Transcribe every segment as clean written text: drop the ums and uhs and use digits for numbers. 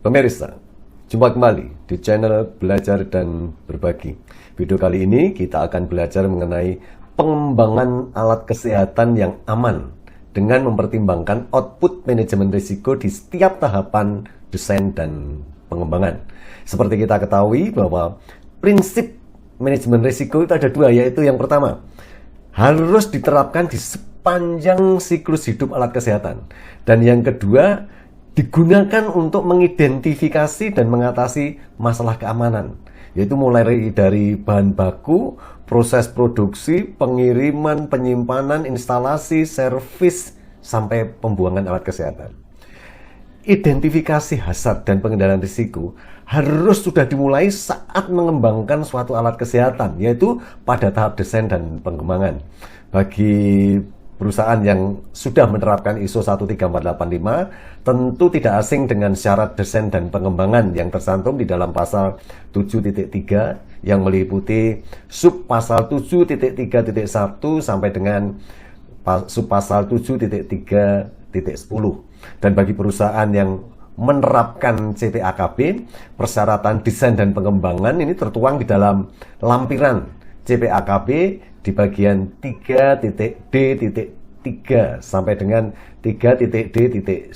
Pemirsa, jumpa kembali di channel Belajar dan Berbagi. Video kali ini kita akan belajar mengenai pengembangan alat kesehatan yang aman dengan mempertimbangkan output manajemen risiko di setiap tahapan desain dan pengembangan. Seperti kita ketahui bahwa prinsip manajemen risiko itu ada dua, yaitu yang pertama, harus diterapkan di sepanjang siklus hidup alat kesehatan. Dan yang kedua, digunakan untuk mengidentifikasi dan mengatasi masalah keamanan, yaitu mulai dari bahan baku, proses produksi, pengiriman, penyimpanan, instalasi, servis, sampai pembuangan alat kesehatan. Identifikasi hazard dan pengendalian risiko harus sudah dimulai saat mengembangkan suatu alat kesehatan, yaitu pada tahap desain dan pengembangan. Bagi perusahaan yang sudah menerapkan ISO 13485 tentu tidak asing dengan syarat desain dan pengembangan yang tercantum di dalam pasal 7.3 yang meliputi sub pasal 7.3.1 sampai dengan sub pasal 7.3.10. Dan bagi perusahaan yang menerapkan CPAKB, persyaratan desain dan pengembangan ini tertuang di dalam lampiran CPAKB di bagian 3.D.3 sampai dengan 3.D.9.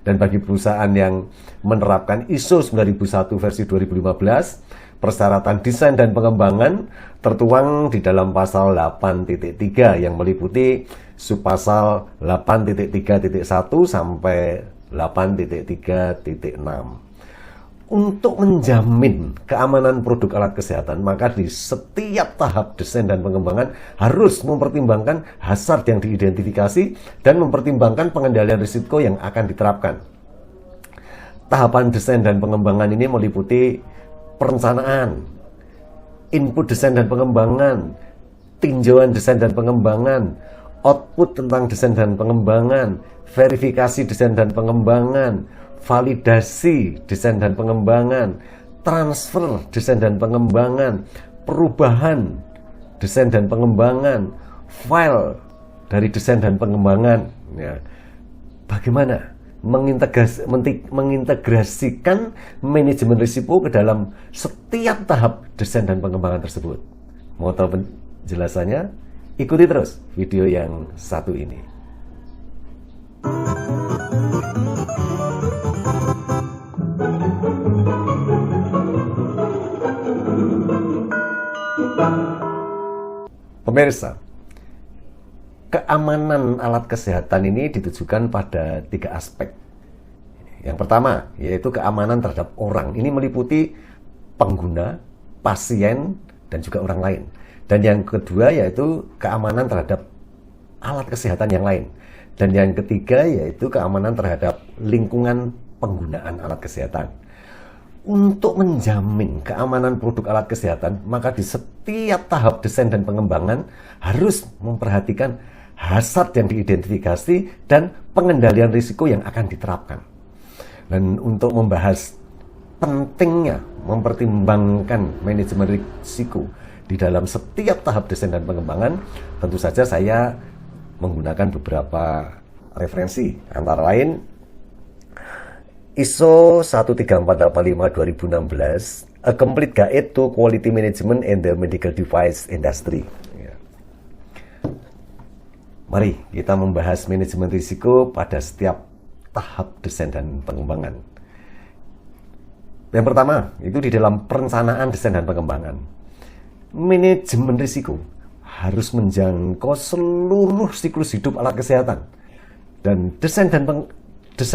Dan bagi perusahaan yang menerapkan ISO 9001 versi 2015, persyaratan desain dan pengembangan tertuang di dalam pasal 8.3 yang meliputi subpasal 8.3.1 sampai 8.3.6. Untuk menjamin keamanan produk alat kesehatan, maka di setiap tahap desain dan pengembangan harus mempertimbangkan hazard yang diidentifikasi dan mempertimbangkan pengendalian risiko yang akan diterapkan. Tahapan desain dan pengembangan ini meliputi perencanaan, input desain dan pengembangan, tinjauan desain dan pengembangan, output tentang desain dan pengembangan, verifikasi desain dan pengembangan, validasi desain dan pengembangan, transfer desain dan pengembangan, perubahan desain dan pengembangan, file dari desain dan pengembangan. Ya. Bagaimana mengintegrasikan manajemen risiko ke dalam setiap tahap desain dan pengembangan tersebut? Mau tahu penjelasannya? Ikuti terus video yang satu ini. Pemirsa, keamanan alat kesehatan ini ditujukan pada 3 aspek. Yang pertama, yaitu keamanan terhadap orang. Ini meliputi pengguna, pasien, dan juga orang lain. Dan yang kedua, yaitu keamanan terhadap alat kesehatan yang lain. Dan yang ketiga, yaitu keamanan terhadap lingkungan penggunaan alat kesehatan. Untuk menjamin keamanan produk alat kesehatan, maka di setiap tahap desain dan pengembangan harus memperhatikan hazard yang diidentifikasi dan pengendalian risiko yang akan diterapkan. Dan untuk membahas pentingnya mempertimbangkan manajemen risiko di dalam setiap tahap desain dan pengembangan, tentu saja saya menggunakan beberapa referensi, antara lain ISO 13485-2016, A Complete Guide to Quality Management in the Medical Device Industry. Ya. Mari kita membahas manajemen risiko pada setiap tahap desain dan pengembangan. Yang pertama, itu di dalam perencanaan desain dan pengembangan. Manajemen risiko harus menjangkau seluruh siklus hidup alat kesehatan. Dan desain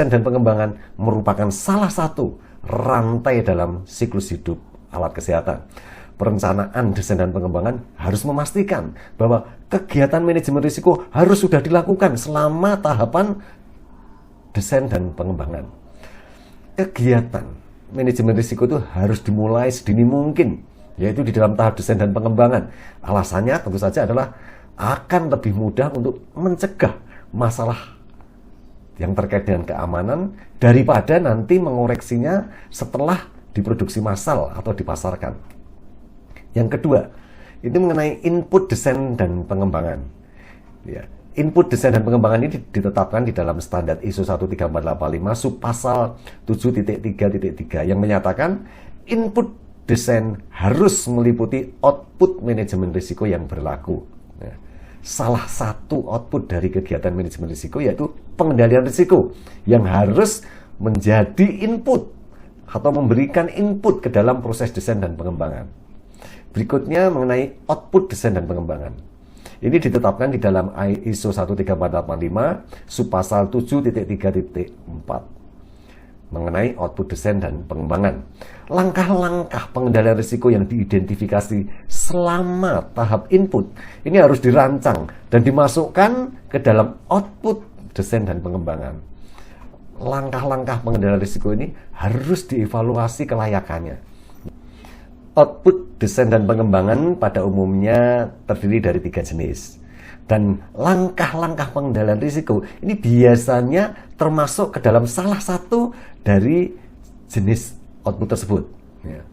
dan pengembangan merupakan salah satu rantai dalam siklus hidup alat kesehatan. Perencanaan desain dan pengembangan harus memastikan bahwa kegiatan manajemen risiko harus sudah dilakukan selama tahapan desain dan pengembangan. Kegiatan manajemen risiko itu harus dimulai sedini mungkin, yaitu di dalam tahap desain dan pengembangan. Alasannya tentu saja adalah akan lebih mudah untuk mencegah masalah yang terkait dengan keamanan daripada nanti mengoreksinya setelah diproduksi massal atau dipasarkan. Yang kedua, itu mengenai input desain dan pengembangan. Ya, Input desain dan pengembangan ini ditetapkan di dalam standar ISO 13485 subpasal 7.3.3 yang menyatakan input desain harus meliputi output manajemen risiko yang berlaku. Nah, salah satu output dari kegiatan manajemen risiko yaitu pengendalian risiko yang harus menjadi input atau memberikan input ke dalam proses desain dan pengembangan. Berikutnya mengenai output desain dan pengembangan. Ini ditetapkan di dalam ISO 13485 subpasal 7.3.4 mengenai output desain dan pengembangan. Langkah-langkah pengendalian risiko yang diidentifikasi selama tahap input ini harus dirancang dan dimasukkan ke dalam output desain dan pengembangan. Langkah-langkah pengendalian risiko ini harus dievaluasi kelayakannya. Output desain dan pengembangan pada umumnya terdiri dari 3 jenis. Dan langkah-langkah pengendalian risiko ini biasanya termasuk ke dalam salah satu dari jenis output tersebut. Ya.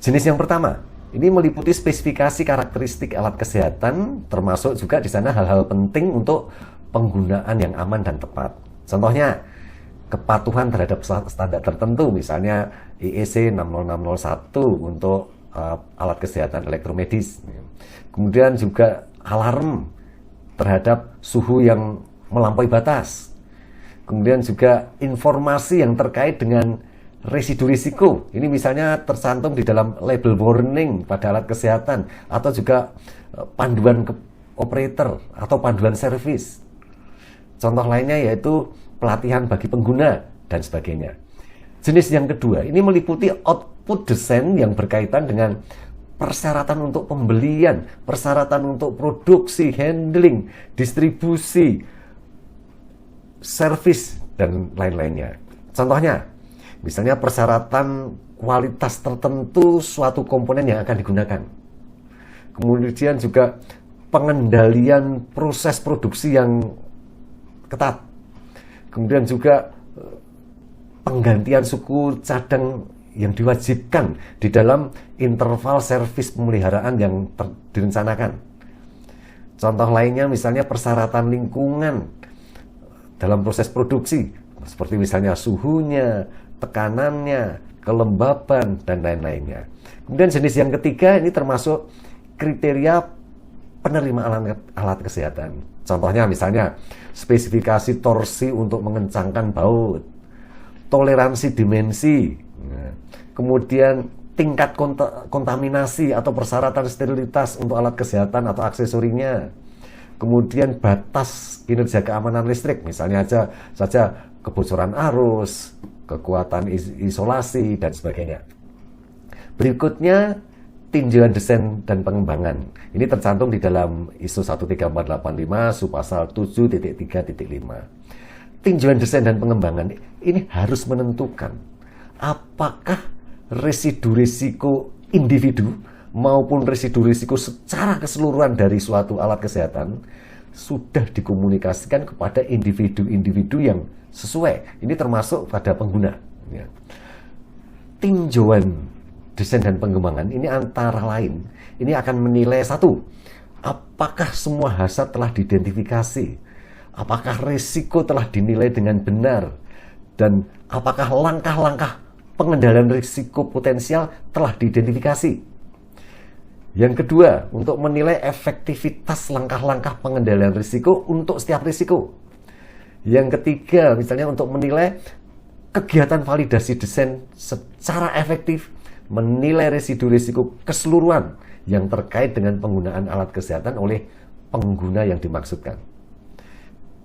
Jenis yang pertama, ini meliputi spesifikasi karakteristik alat kesehatan, termasuk juga di sana hal-hal penting untuk penggunaan yang aman dan tepat. Contohnya, kepatuhan terhadap standar tertentu, misalnya IEC 60601 untuk alat kesehatan elektromedis. Kemudian juga alarm terhadap suhu yang melampaui batas. Kemudian juga informasi yang terkait dengan residu risiko. Ini misalnya tercantum di dalam label warning pada alat kesehatan atau juga panduan operator atau panduan servis. Contoh lainnya yaitu pelatihan bagi pengguna, dan sebagainya. Jenis yang kedua, ini meliputi output desain yang berkaitan dengan persyaratan untuk pembelian, persyaratan untuk produksi, handling, distribusi, servis, dan lain-lainnya. Contohnya, misalnya persyaratan kualitas tertentu suatu komponen yang akan digunakan. Kemudian juga pengendalian proses produksi yang ketat. Kemudian juga penggantian suku cadang yang diwajibkan di dalam interval servis pemeliharaan yang direncanakan. Contoh lainnya misalnya persyaratan lingkungan dalam proses produksi, seperti misalnya suhunya, tekanannya, kelembaban, dan lain-lainnya. Kemudian jenis yang ketiga ini termasuk kriteria penerima alat kesehatan. Contohnya misalnya spesifikasi torsi untuk mengencangkan baut, toleransi dimensi, kemudian tingkat kontaminasi atau persyaratan sterilitas untuk alat kesehatan atau aksesorinya, kemudian batas kinerja keamanan listrik, misalnya saja kebocoran arus, kekuatan isolasi, dan sebagainya. Berikutnya, tinjauan desain dan pengembangan. Ini tercantum di dalam ISO 13485 subpasal 7.3.5. Tinjauan desain dan pengembangan ini harus menentukan apakah residu risiko individu maupun residu risiko secara keseluruhan dari suatu alat kesehatan sudah dikomunikasikan kepada individu-individu yang sesuai. Ini termasuk pada pengguna. Ya. Tinjauan desain dan pengembangan ini antara lain, ini akan menilai satu, apakah semua hazard telah diidentifikasi, apakah risiko telah dinilai dengan benar, dan apakah langkah-langkah pengendalian risiko potensial telah diidentifikasi. Yang kedua, untuk menilai efektivitas langkah-langkah pengendalian risiko untuk setiap risiko. Yang ketiga, misalnya untuk menilai kegiatan validasi desain secara efektif, menilai residu risiko keseluruhan yang terkait dengan penggunaan alat kesehatan oleh pengguna yang dimaksudkan.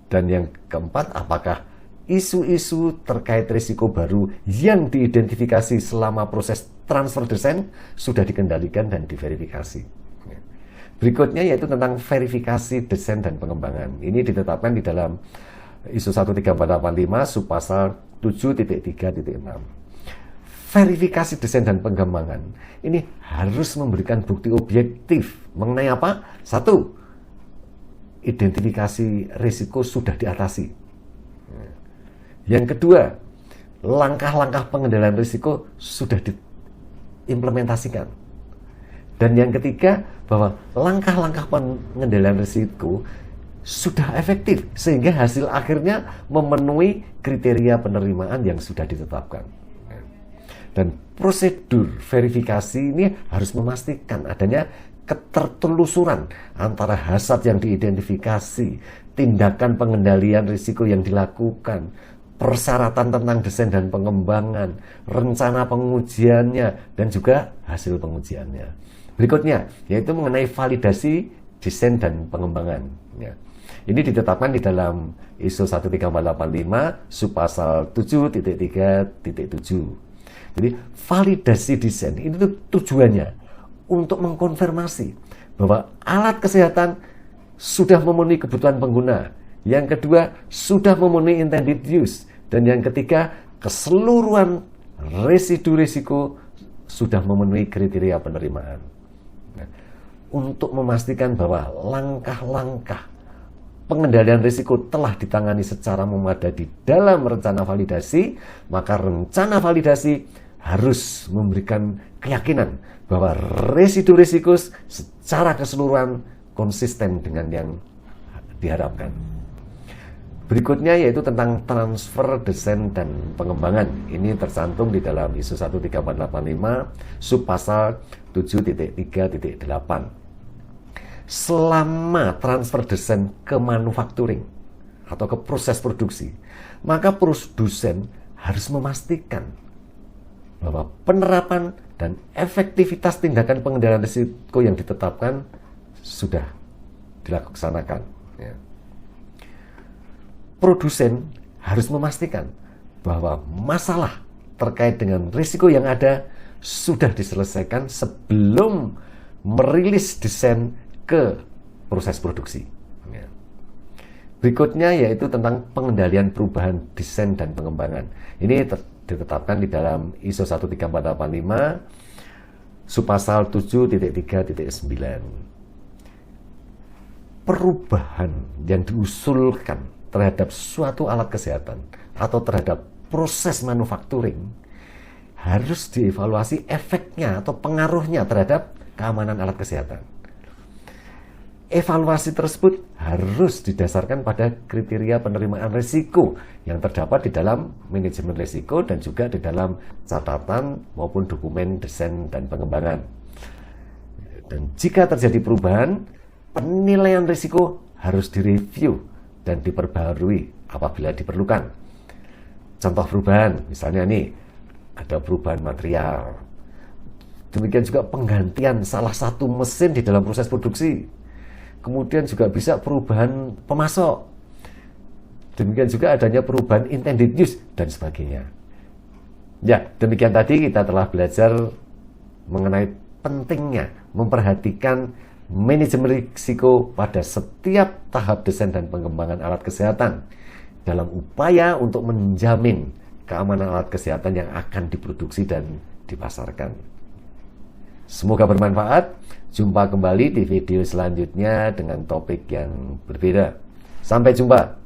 Dan yang keempat, apakah isu-isu terkait risiko baru yang diidentifikasi selama proses transfer desain sudah dikendalikan dan diverifikasi. Berikutnya yaitu tentang verifikasi desain dan pengembangan. Ini ditetapkan di dalam ISO 13485 subpasal 7.3.6. Verifikasi desain dan pengembangan ini harus memberikan bukti objektif mengenai apa? Satu, identifikasi risiko sudah diatasi. Yang kedua, langkah-langkah pengendalian risiko sudah diimplementasikan. Dan yang ketiga, bahwa langkah-langkah pengendalian risiko sudah efektif sehingga hasil akhirnya memenuhi kriteria penerimaan yang sudah ditetapkan. Dan prosedur verifikasi ini harus memastikan adanya ketertelusuran antara hazard yang diidentifikasi, tindakan pengendalian risiko yang dilakukan, persyaratan tentang desain dan pengembangan, rencana pengujiannya, dan juga hasil pengujiannya. Berikutnya, yaitu mengenai validasi desain dan pengembangan. Ya. Ini ditetapkan di dalam ISO 13485 subpasal 7.3.7. Jadi validasi desain itu tujuannya untuk mengkonfirmasi bahwa alat kesehatan sudah memenuhi kebutuhan pengguna. Yang kedua, sudah memenuhi intended use. Dan yang ketiga, keseluruhan residu risiko sudah memenuhi kriteria penerimaan. Nah, untuk memastikan bahwa langkah-langkah pengendalian risiko telah ditangani secara memadai di dalam rencana validasi, maka rencana validasi harus memberikan keyakinan bahwa residu risiko secara keseluruhan konsisten dengan yang diharapkan. Berikutnya yaitu tentang transfer desain dan pengembangan. Ini tercantum di dalam ISO 13485 subpasal 7.3.8. Selama transfer desain ke manufacturing atau ke proses produksi, maka produsen harus memastikan bahwa penerapan dan efektivitas tindakan pengendalian risiko yang ditetapkan sudah dilaksanakan. Ya. Produsen harus memastikan bahwa masalah terkait dengan risiko yang ada sudah diselesaikan sebelum merilis desain ke proses produksi. Ya. Berikutnya yaitu tentang pengendalian perubahan desain dan pengembangan. Ini ditetapkan di dalam ISO 13485 subpasal 7.3.9. Perubahan yang diusulkan terhadap suatu alat kesehatan atau terhadap proses manufacturing harus dievaluasi efeknya atau pengaruhnya terhadap keamanan alat kesehatan. Evaluasi tersebut harus didasarkan pada kriteria penerimaan risiko yang terdapat di dalam manajemen risiko dan juga di dalam catatan maupun dokumen desain dan pengembangan. Dan jika terjadi perubahan, penilaian risiko harus direview dan diperbarui apabila diperlukan. Contoh perubahan, misalnya nih, ada perubahan material. Demikian juga penggantian salah satu mesin di dalam proses produksi. Kemudian juga bisa perubahan pemasok. Demikian juga adanya perubahan intended use dan sebagainya. Ya, demikian tadi kita telah belajar mengenai pentingnya memperhatikan manajemen risiko pada setiap tahap desain dan pengembangan alat kesehatan dalam upaya untuk menjamin keamanan alat kesehatan yang akan diproduksi dan dipasarkan. Semoga bermanfaat. Jumpa kembali di video selanjutnya dengan topik yang berbeda. Sampai jumpa.